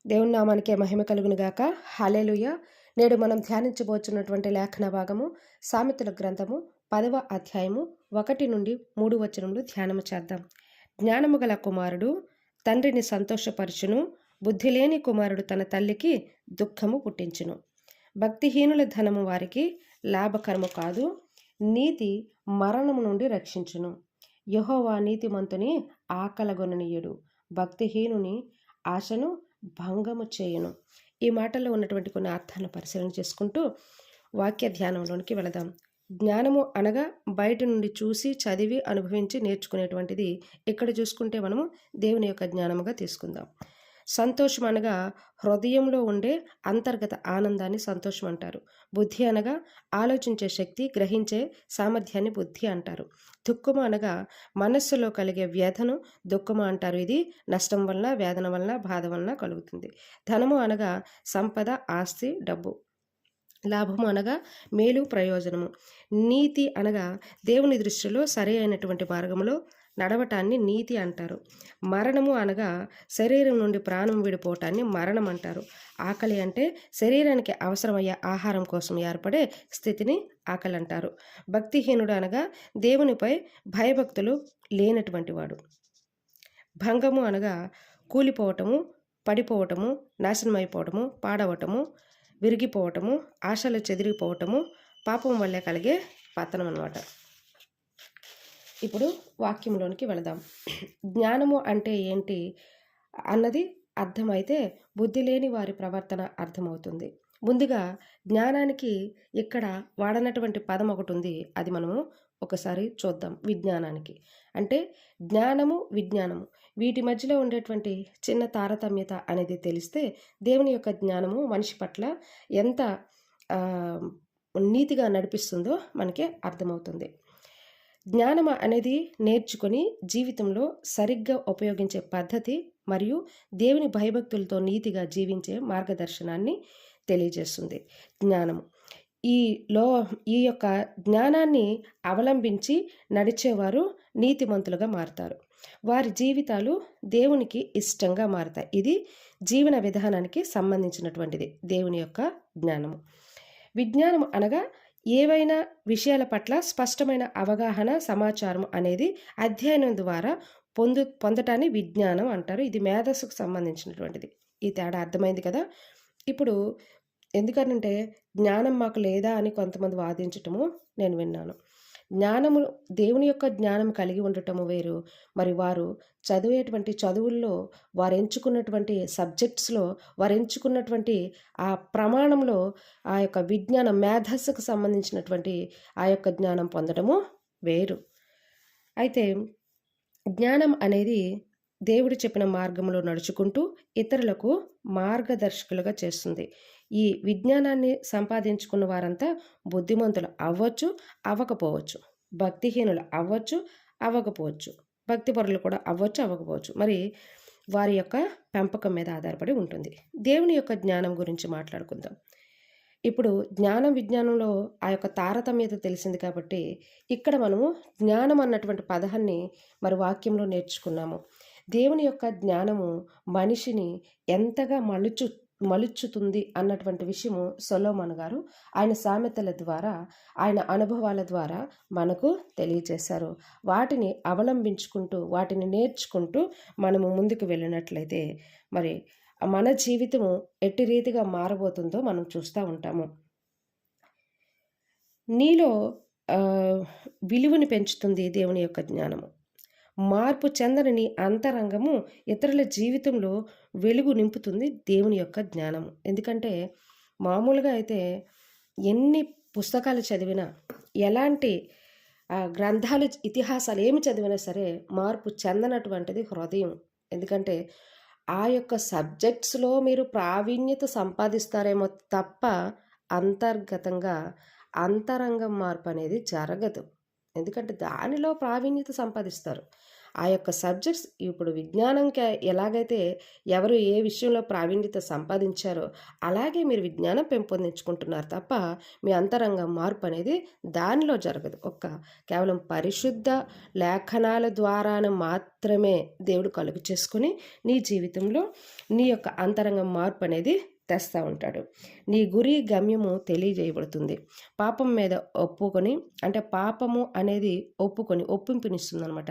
దేవుని నామానికే మహిమ కలుగును గాక. హల్లెలూయా. నేడు మనం ధ్యానించబోతున్నటువంటి లేఖన భాగము సామెతల గ్రంథము 10వ అధ్యాయము 1 నుండి 3 వచనములు ధ్యానము చేద్దాం. జ్ఞానము గల కుమారుడు తండ్రిని సంతోషపరచును, బుద్ధి లేని కుమారుడు తన తల్లికి దుఃఖము పుట్టించును. భక్తిహీనుల ధనము వారికి లాభకరము కాదు, నీతి మరణము నుండి రక్షించును. యెహోవా నీతిమంతుని ఆకలగొననీయుడు, భక్తిహీనుని ఆశను భంగము చేయును. ఈ మాటల్లో ఉన్నటువంటి కొన్ని అర్థాలను పరిశీలన చేసుకుంటూ వాక్య ధ్యానంలోనికి వెళదాం. జ్ఞానము అనగా బయట నుండి చూసి చదివి అనుభవించి నేర్చుకునేటువంటిది. ఇక్కడ చూసుకుంటే మనము దేవుని యొక్క జ్ఞానముగా తీసుకుందాం. సంతోషం అనగా హృదయంలో ఉండే అంతర్గత ఆనందాన్ని సంతోషం అంటారు. బుద్ధి అనగా ఆలోచించే శక్తి, గ్రహించే సామర్థ్యాన్ని బుద్ధి అంటారు. దుఃఖము అనగా మనస్సులో కలిగే వ్యధను దుఃఖము అంటారు. ఇది నష్టం వలన, వేదన వలన, బాధ వలన కలుగుతుంది. ధనము అనగా సంపద, ఆస్తి, డబ్బు. లాభము అనగా మేలు, ప్రయోజనము. నీతి అనగా దేవుని దృష్టిలో సరి అయినటువంటి మార్గంలో నడవటాన్ని నీతి అంటారు. మరణము అనగా శరీరం నుండి ప్రాణం విడిపోవటాన్ని మరణం అంటారు. ఆకలి అంటే శరీరానికి అవసరమయ్యే ఆహారం కోసం ఏర్పడే స్థితిని ఆకలి అంటారు. భక్తిహీనుడు అనగా దేవునిపై భయభక్తులు లేనటువంటి వాడు. భంగము అనగా కూలిపోవటము, పడిపోవటము, నాశనమైపోవటము, పాడవటము, విరిగిపోవటము, ఆశలు చెదిరిపోవటము, పాపం వల్లే కలిగే పతనం అన్నమాట. ఇప్పుడు వాక్యంలోనికి వెళదాం. జ్ఞానము అంటే ఏంటి అన్నది అర్థమైతే బుద్ధి లేని వారి ప్రవర్తన అర్థమవుతుంది. ముందుగా జ్ఞానానికి ఇక్కడ వాడనటువంటి పదం ఒకటి ఉంది, అది మనము ఒకసారి చూద్దాం. విజ్ఞానానికి అంటే జ్ఞానము, విజ్ఞానము వీటి మధ్యలో ఉండేటువంటి చిన్న తారతమ్యత అనేది తెలిస్తే దేవుని యొక్క జ్ఞానము మనిషి పట్ల ఎంత నీతిగా నడిపిస్తుందో మనకి అర్థమవుతుంది. జ్ఞానం అనేది నేర్చుకొని జీవితంలో సరిగ్గా ఉపయోగించే పద్ధతి మరియు దేవుని భయభక్తులతో నీతిగా జీవించే మార్గదర్శనాన్ని తెలియజేస్తుంది జ్ఞానము. ఈ యొక్క జ్ఞానాన్ని అవలంబించి నడిచేవారు నీతిమంతులుగా మారుతారు. వారి జీవితాలు దేవునికి ఇష్టంగా మారుతాయి. ఇది జీవన విధానానికి సంబంధించినటువంటిది దేవుని యొక్క జ్ఞానము. విజ్ఞానం అనగా ఏవైనా విషయాల పట్ల స్పష్టమైన అవగాహన, సమాచారం అనేది అధ్యయనం ద్వారా పొందటాన్ని విజ్ఞానం అంటారు. ఇది మేధస్సుకు సంబంధించినటువంటిది. ఈ తేడా అర్థమైంది కదా. ఇప్పుడు ఎందుకనంటే జ్ఞానం మాకు లేదా అని కొంతమంది వాదించటము నేను విన్నాను. జ్ఞానము, దేవుని యొక్క జ్ఞానం కలిగి ఉండటము వేరు. మరి వారు చదివేటువంటి చదువుల్లో, వారు ఎంచుకున్నటువంటి సబ్జెక్ట్స్లో, వారు ఎంచుకున్నటువంటి ఆ ప్రమాణంలో ఆ యొక్క విజ్ఞానం, మేధస్సుకు సంబంధించినటువంటి ఆ యొక్క జ్ఞానం పొందడము వేరు. అయితే జ్ఞానం అనేది దేవుడు చెప్పిన మార్గంలో నడుచుకుంటూ ఇతరులకు మార్గదర్శకులుగా చేస్తుంది. ఈ విజ్ఞానాన్ని సంపాదించుకున్న వారంతా బుద్ధిమంతులు అవ్వచ్చు, అవ్వకపోవచ్చు. భక్తిహీనులు అవ్వచ్చు, అవ్వకపోవచ్చు. భక్తిపరులు కూడా అవ్వచ్చు, అవ్వకపోవచ్చు. మరి వారి యొక్క పెంపకం మీద ఆధారపడి ఉంటుంది. దేవుని యొక్క జ్ఞానం గురించి మాట్లాడుకుందాం. ఇప్పుడు జ్ఞానం, విజ్ఞానంలో ఆ యొక్క తారతమ్యత తెలిసింది కాబట్టి ఇక్కడ మనము జ్ఞానం అన్నటువంటి పదాన్ని మరి వాక్యంలో నేర్చుకున్నాము. దేవుని యొక్క జ్ఞానము మనిషిని ఎంతగా మలుచుతుంది అన్నటువంటి విషయము సొలొమోను గారు ఆయన సామెతల ద్వారా, ఆయన అనుభవాల ద్వారా మనకు తెలియజేశారు. వాటిని అవలంబించుకుంటూ, వాటిని నేర్చుకుంటూ మనము ముందుకు వెళ్ళినట్లయితే మరి మన జీవితము ఎట్టి రీతిగా మారబోతుందో మనం చూస్తూ ఉంటాము. నీలో విలువని పెంచుతుంది దేవుని యొక్క జ్ఞానము. మార్పు చెందని నీ అంతరంగము ఇతరుల జీవితంలో వెలుగు నింపుతుంది దేవుని యొక్క జ్ఞానము. ఎందుకంటే మామూలుగా అయితే ఎన్ని పుస్తకాలు చదివినా, ఎలాంటి గ్రంథాలు, ఇతిహాసాలు ఏమి చదివినా సరే మార్పు చెందనటువంటిది హృదయం. ఎందుకంటే ఆ యొక్క సబ్జెక్ట్స్లో మీరు ప్రావీణ్యత సంపాదిస్తారేమో తప్ప అంతర్గతంగా అంతరంగం మార్పు అనేది జరగదు. ఎందుకంటే దానిలో ప్రావీణ్యత సంపాదిస్తారు. ఆ యొక్క సబ్జెక్ట్స్ ఇప్పుడు విజ్ఞానంకి ఎలాగైతే ఎవరు ఏ విషయంలో ప్రావీణ్యత సంపాదించారో అలాగే మీరు విజ్ఞానం పెంపొందించుకుంటున్నారు తప్ప మీ అంతరంగ మార్పు అనేది దానిలో జరగదు. కేవలం పరిశుద్ధ లేఖనాల ద్వారాను మాత్రమే దేవుడు కలుగు చేసుకుని నీ జీవితంలో నీ యొక్క అంతరంగ మార్పు అనేది తెస్తూ ఉంటాడు. నీ గురి గమ్యము తెలియజేయబడుతుంది. పాపం మీద ఒప్పుకొని, అంటే పాపము అనేది ఒప్పింపునిస్తుంది అనమాట.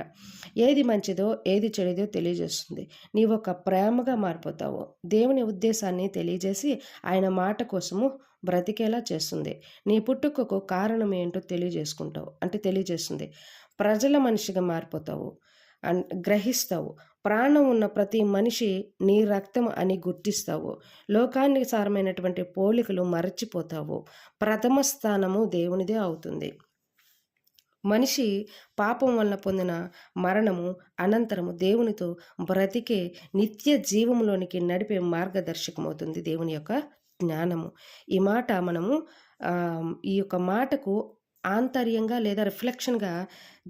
ఏది మంచిదో ఏది చెడుదో తెలియజేస్తుంది. నీవు ఒక ప్రేమగా మారిపోతావు. దేవుని ఉద్దేశాన్ని తెలియజేసి ఆయన మాట కోసము బ్రతికేలా చేస్తుంది. నీ పుట్టుకకు కారణం ఏంటో తెలియజేస్తుంది. ప్రజల మనిషిగా మారిపోతావు, గ్రహిస్తావు. ప్రాణం ఉన్న ప్రతి మనిషి నీ రక్తం అని గుర్తిస్తావు. లోకానికి సారమైనటువంటి పోలికలు మరచిపోతావు. ప్రథమ స్థానము దేవునిదే అవుతుంది. మనిషి పాపం వలన పొందిన మరణము అనంతరము దేవునితో బ్రతికే నిత్య జీవంలోనికి నడిపే మార్గదర్శకమవుతుంది దేవుని యొక్క జ్ఞానము. ఈ మాట మనము ఈ యొక్క మాటకు ఆంతర్యంగా లేదా రిఫ్లెక్షన్గా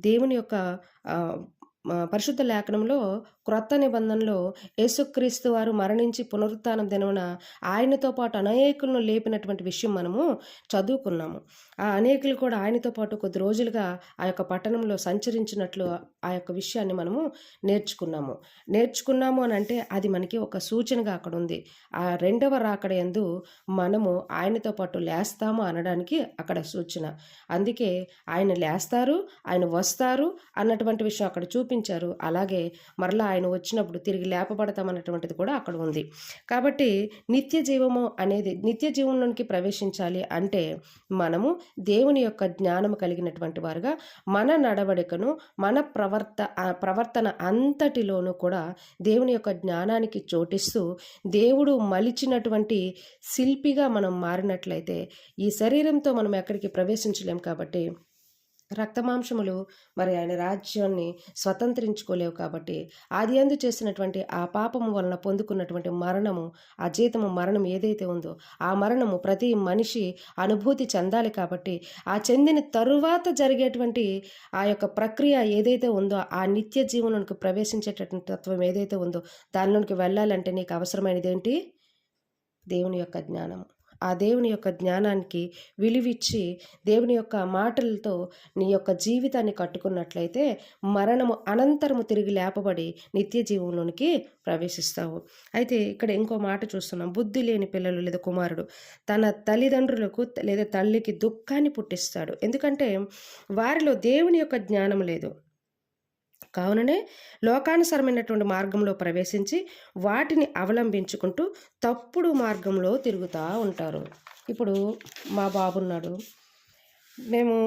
దేవుని యొక్క పరిశుద్ధ లేఖనంలో క్రొత్త నిబంధనలో యేసుక్రీస్తు వారు మరణించి పునరుత్థానం దినమున ఆయనతో పాటు అనేకులను లేపినటువంటి విషయం మనము చదువుకున్నాము. ఆ అనేకులు కూడా ఆయనతో పాటు కొద్ది రోజులుగా ఆ యొక్క పట్టణంలో సంచరించినట్లు ఆ యొక్క విషయాన్ని మనము నేర్చుకున్నాము అని అంటే అది మనకి ఒక సూచనగా అక్కడ ఉంది. ఆ రెండవ రాకడ యందు మనము ఆయనతో పాటు లేస్తాము అనడానికి అక్కడ సూచన. అందుకే ఆయన లేస్తారు, ఆయన వస్తారు అన్నటువంటి విషయం అక్కడ చూపించారు. అలాగే మరలా ఆయన వచ్చినప్పుడు తిరిగి లేపబడతామన్నటువంటిది కూడా అక్కడ ఉంది. కాబట్టి నిత్య జీవంలోనికి ప్రవేశించాలి అంటే మనము దేవుని యొక్క జ్ఞానము కలిగినటువంటి వారుగా మన నడవడికను మన ప్రవర్తన అంతటిలోనూ కూడా దేవుని యొక్క జ్ఞానానికి చోటిస్తూ దేవుడు మలిచినటువంటి శిల్పిగా మనం మారినట్లయితే ఈ శరీరంతో మనం ఎక్కడికి ప్రవేశించలేం. కాబట్టి రక్తమాంసములు మరి ఆయన రాజ్యాన్ని స్వతంత్రించుకోలేవు. కాబట్టి ఆది యందు చేసినటువంటి ఆ పాపము వలన పొందుకున్నటువంటి మరణము, ఆ జీతము మరణం ఏదైతే ఉందో ఆ మరణము ప్రతి మనిషి అనుభూతి చెందాలి. కాబట్టి ఆ చెందిన తరువాత జరిగేటువంటి ఆ యొక్క ప్రక్రియ ఏదైతే ఉందో ఆ నిత్య జీవనంలోకి ప్రవేశించేటటువంటి తత్వం ఏదైతే ఉందో దానిలోనికి వెళ్ళాలంటే నీకు అవసరమైనది ఏంటి? దేవుని యొక్క జ్ఞానము. ఆ దేవుని యొక్క జ్ఞానానికి విలువిచ్చి దేవుని యొక్క మాటలతో నీ యొక్క జీవితాన్ని కట్టుకున్నట్లయితే మరణము అనంతరము తిరిగి లేపబడి నిత్య జీవంలోనికి ప్రవేశిస్తావు. అయితే ఇక్కడ ఇంకో మాట చూస్తున్నాం. బుద్ధి లేని పిల్లలు లేదా కుమారుడు తన తల్లిదండ్రులకు లేదా తల్లికి దుఃఖాన్ని పుట్టిస్తాడు. ఎందుకంటే వారిలో దేవుని యొక్క జ్ఞానం లేదు. కావుననే లోకానుసరమైనటువంటి మార్గంలో ప్రవేశించి వాటిని అవలంబించుకుంటూ తప్పుడు మార్గంలో తిరుగుతూ ఉంటారు. ఇప్పుడు మా బాబున్నాడు, మేము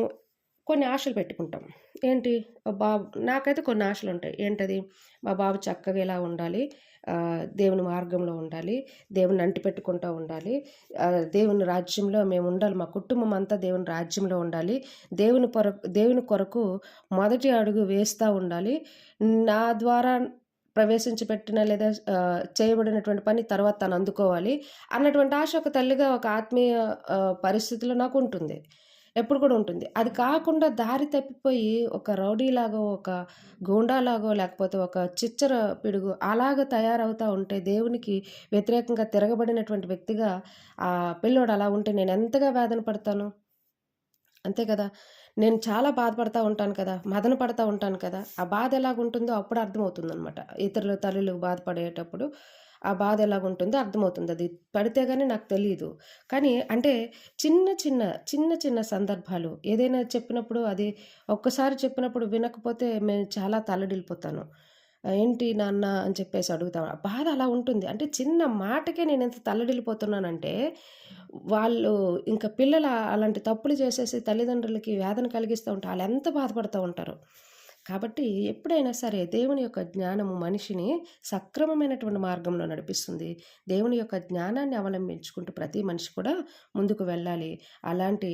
కొన్ని ఆశలు పెట్టుకుంటాం. ఏంటి బాబు, నాకైతే కొన్ని ఆశలు ఉంటాయి. ఏంటది? మా బాబు చక్కగా ఇలా ఉండాలి, దేవుని మార్గంలో ఉండాలి, దేవుని అంటిపెట్టుకుంటూ ఉండాలి, దేవుని రాజ్యంలో మేము ఉండాలి, మా కుటుంబం అంతా దేవుని రాజ్యంలో ఉండాలి, దేవుని కొరకు మొదటి అడుగు వేస్తూ ఉండాలి, నా ద్వారా ప్రవేశించబెట్టిన లేదా చేయబడినటువంటి పని తర్వాత తను అందుకోవాలి అన్నటువంటి ఆశ ఒక తల్లిగా ఒక ఆత్మీయ పరిస్థితిలో నాకు ఉంటుంది, ఎప్పుడు కూడా ఉంటుంది. అది కాకుండా దారి తప్పిపోయి ఒక రౌడీలాగో ఒక గూండాలాగో లేకపోతే ఒక చిచ్చర పిడుగు అలాగ తయారవుతూ ఉంటే దేవునికి వ్యతిరేకంగా తిరగబడినటువంటి వ్యక్తిగా ఆ పిల్లోడు అలా ఉంటే నేను ఎంతగా వేదన పడతాను. అంతే కదా. నేను చాలా బాధపడతా ఉంటాను కదా, మదన పడతా ఉంటాను కదా. ఆ బాధ ఎలాగుంటుందో అప్పుడు అర్థమవుతుందనమాట. ఇతరుల తల్లులు బాధపడేటప్పుడు ఆ బాధ ఎలాగుంటుందో అర్థమవుతుంది. అది పడితే కానీ నాకు తెలియదు. కానీ అంటే చిన్న సందర్భాలు ఏదైనా చెప్పినప్పుడు అది ఒక్కసారి చెప్పినప్పుడు వినకపోతే నేను చాలా తల్లడిల్లిపోతాను. ఏంటి నాన్న అని చెప్పేసి అడుగుతాను. బాధ అలా ఉంటుంది. అంటే చిన్న మాటకే నేను ఎంత తల్లడిల్లిపోతున్నానంటే వాళ్ళు ఇంకా పిల్లలు అలాంటి తప్పులు చేసేసి తల్లిదండ్రులకి వేదన కలిగిస్తూ ఉంటే వాళ్ళు ఎంత బాధపడుతూ ఉంటారు. కాబట్టి ఎప్పుడైనా సరే దేవుని యొక్క జ్ఞానము మనిషిని సక్రమమైనటువంటి మార్గంలో నడిపిస్తుంది. దేవుని యొక్క జ్ఞానాన్ని అవలంబించుకుంటూ ప్రతి మనిషి కూడా ముందుకు వెళ్ళాలి. అలాంటి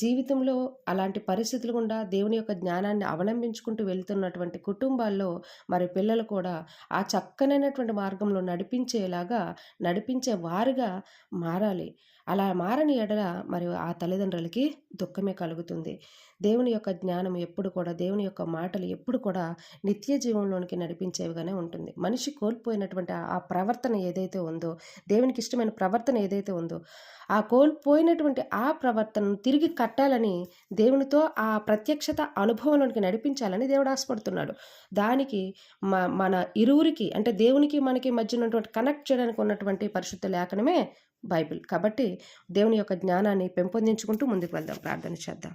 జీవితంలో అలాంటి పరిస్థితులు గుండా దేవుని యొక్క జ్ఞానాన్ని అవలంబించుకుంటూ వెళ్తున్నటువంటి కుటుంబాల్లో మరి పిల్లలు కూడా ఆ చక్కనైనటువంటి మార్గంలో నడిపించే వారుగా మారాలి. అలా మారని ఎడల మరి ఆ తల్లిదండ్రులకి దుఃఖమే కలుగుతుంది. దేవుని యొక్క జ్ఞానం ఎప్పుడు కూడా, దేవుని యొక్క మాటలు ఎప్పుడు కూడా నిత్య జీవంలోనికి నడిపించేవిగానే ఉంటుంది. మనిషి కోల్పోయినటువంటి ఆ ప్రవర్తన ఏదైతే ఉందో, దేవునికి ఇష్టమైన ప్రవర్తన ఏదైతే ఉందో, ఆ కోల్పోయినటువంటి ఆ ప్రవర్తనను తిరిగి కట్టాలని, దేవునితో ఆ ప్రత్యక్షత అనుభవంలోనికి నడిపించాలని దేవుడు ఆశపడుతున్నాడు. దానికి మన ఇరువురికి అంటే దేవునికి మనకి మధ్య ఉన్నటువంటి కనెక్ట్ చేయడానికి ఉన్నటువంటి పరిశుద్ధ లేఖనమే బైబిల్. కాబట్టి దేవుని యొక్క జ్ఞానాన్ని పెంపొందించుకుంటూ ముందుకు వెళ్దాం. ప్రార్థన చేద్దాం.